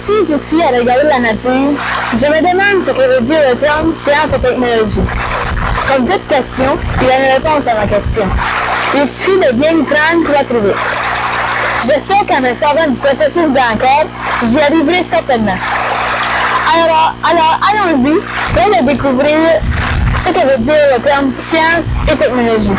suis ici à regarder la nature. Je me demande ce que veut dire le terme science et technologie. Comme toute question, il y a une réponse à ma question. Il suffit de bien y prendre pour la trouver. Je sais qu'en me servant du processus d'enquête, j'y arriverai certainement. Alors allons-y, pour découvrir ce que veut dire le terme science et technologie.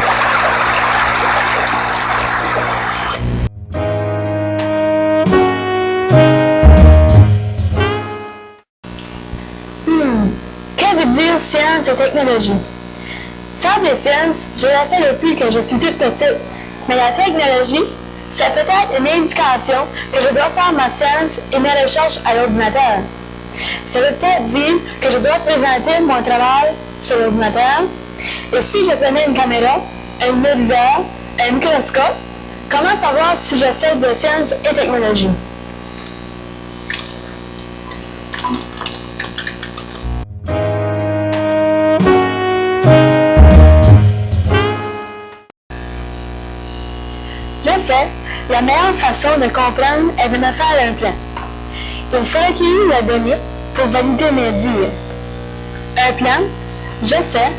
Que veut dire science et technologie? Faire des sciences, je l'ai fait depuis que je suis toute petite, mais la technologie, c'est peut-être une indication que je dois faire ma science et mes recherches à l'ordinateur. Ça veut peut-être dire que je dois présenter mon travail sur l'ordinateur. Et si je prenais une caméra, un numériseur, un microscope, comment savoir si je fais de sciences et technologie? Je sais, la meilleure façon de comprendre est de me faire un plan. Il faut recueillir la donnée pour valider mes dires. Un plan, je sais,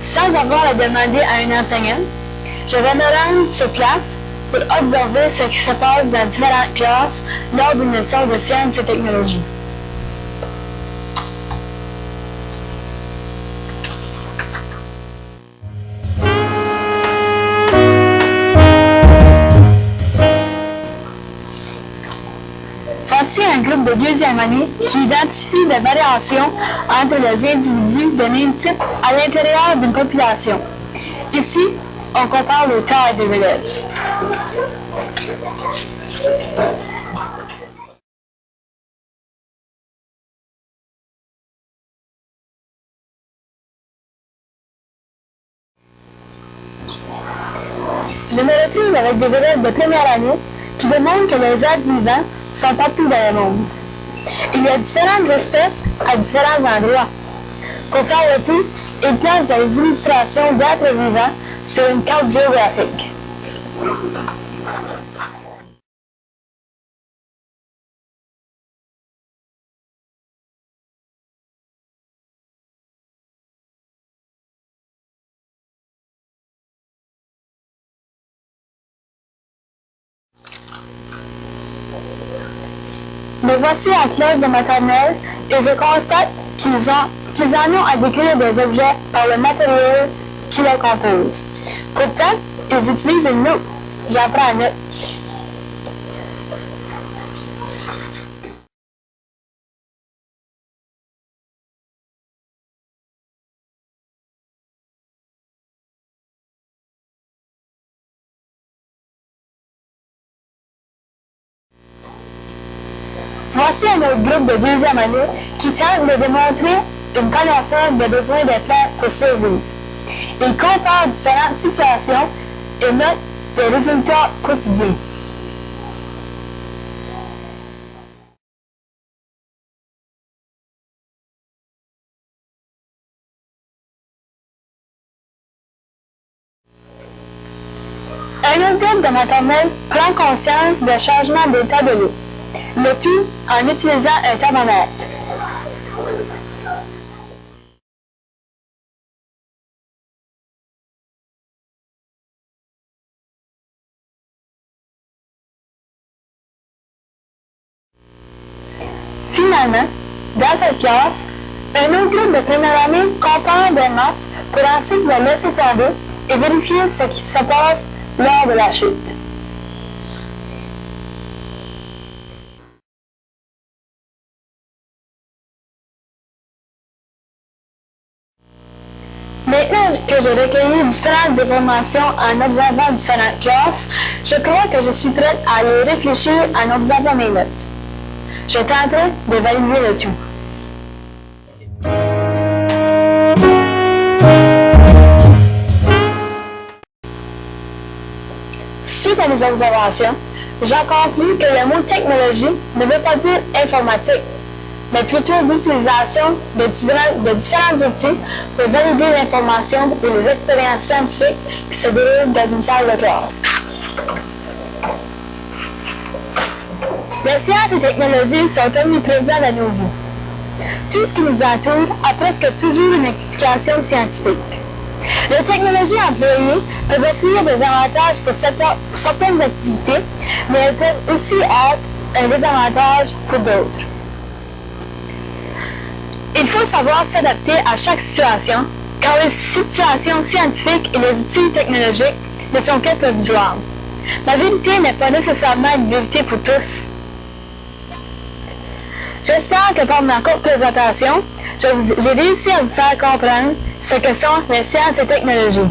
sans avoir à demander à un enseignant, je vais me rendre sur place pour observer ce qui se passe dans différentes classes lors d'une leçon de sciences et technologies. Voici un groupe de deuxième année qui identifie des variations entre les individus de même type à l'intérieur d'une population. Ici, on compare les tailles des élèves. Je me retrouve avec des élèves de première année qui démontrent que les êtres vivants sont partout dans le monde. Il y a différentes espèces à différents endroits. Pour faire le tout, ils placent des illustrations d'êtres vivants sur une carte géographique. Me voici en classe de maternelle et je constate qu'ils en ont à décrire des objets par le matériel qui les compose. Pourtant, ils utilisent une loupe. J'apprends à noter. Voici un autre groupe de deuxième année qui tente de démontrer une connaissance des besoins des plantes pour survivre. Ils comparent différentes situations et notent des résultats quotidiens. Un autre groupe de maternelle prend conscience des changements d'état de l'eau. Le tout en utilisant un thermomètre. Finalement, dans cette classe, un autre groupe de première année compare des masses pour ensuite les laisser tomber et vérifier ce qui se passe lors de la chute. Maintenant que j'ai recueilli différentes informations en observant différentes classes, je crois que je suis prête à aller réfléchir en observant mes notes. Je tenterai de valider le tout. Suite à mes observations, j'ai conclu que le mot technologie ne veut pas dire informatique, mais plutôt l'utilisation de différents outils pour valider l'information ou les expériences scientifiques qui se déroulent dans une salle de classe. Les sciences et technologies sont omniprésentes dans nos vies. Tout ce qui nous entoure a presque toujours une explication scientifique. Les technologies employées peuvent offrir des avantages pour certaines activités, mais elles peuvent aussi être un désavantage pour d'autres. Il faut savoir s'adapter à chaque situation, car les situations scientifiques et les outils technologiques ne sont que provisoires. La vérité n'est pas nécessairement une vérité pour tous. J'espère que par ma courte présentation, j'ai réussi à vous faire comprendre ce que sont les sciences et technologies.